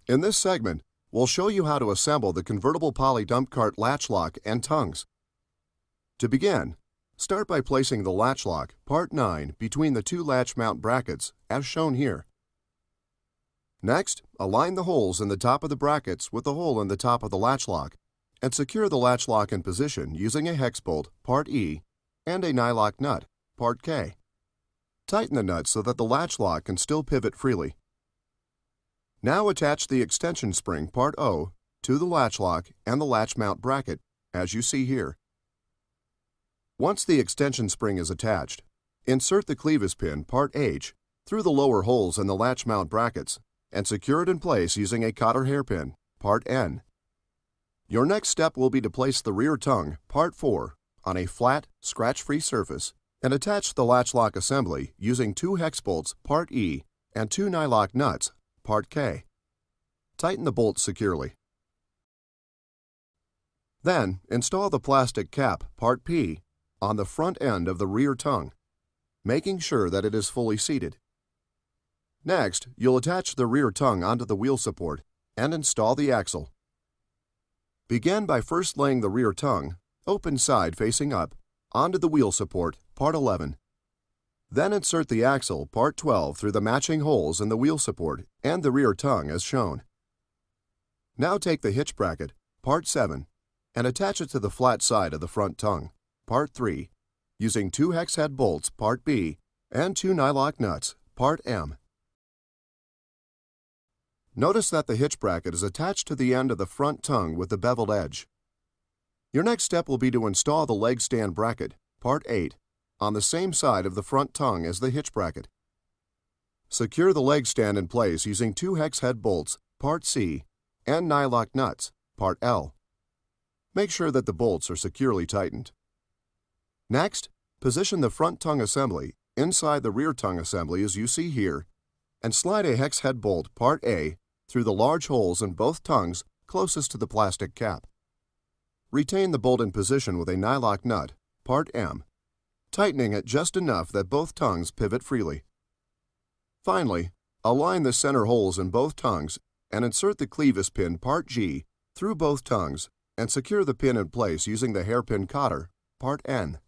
In this segment, we'll show you how to assemble the convertible poly dump cart latch lock and tongues. To begin, start by placing the latch lock, part 9, between the two latch mount brackets, as shown here. Next, align the holes in the top of the brackets with the hole in the top of the latch lock, and secure the latch lock in position using a hex bolt, part E, and a nylock nut, part K. Tighten the nut so that the latch lock can still pivot freely. Now attach the extension spring, part O, to the latch lock and the latch mount bracket, as you see here. Once the extension spring is attached, insert the clevis pin, part H, through the lower holes in the latch mount brackets and secure it in place using a cotter hairpin, part N. Your next step will be to place the rear tongue, part 4, on a flat, scratch-free surface and attach the latch lock assembly using 2 hex bolts, part E, and 2 nylock nuts, part K. Tighten the bolts securely. Then, install the plastic cap, part P, on the front end of the rear tongue, making sure that it is fully seated. Next, you'll attach the rear tongue onto the wheel support and install the axle. Begin by first laying the rear tongue, open side facing up, onto the wheel support, part 11. Then insert the axle, part 12, through the matching holes in the wheel support and the rear tongue as shown. Now take the hitch bracket, part 7, and attach it to the flat side of the front tongue, part 3, using 2 hex head bolts, part B, and 2 nylock nuts, part M. Notice that the hitch bracket is attached to the end of the front tongue with the beveled edge. Your next step will be to install the leg stand bracket, part 8, on the same side of the front tongue as the hitch bracket. Secure the leg stand in place using 2 hex head bolts, part C, and nylock nuts, part L. Make sure that the bolts are securely tightened. Next, position the front tongue assembly inside the rear tongue assembly as you see here, and slide a hex head bolt, part A, through the large holes in both tongues closest to the plastic cap. Retain the bolt in position with a nylock nut, part M, tightening it just enough that both tongues pivot freely. Finally, align the center holes in both tongues and insert the clevis pin, part G, through both tongues and secure the pin in place using the hairpin cotter, part N.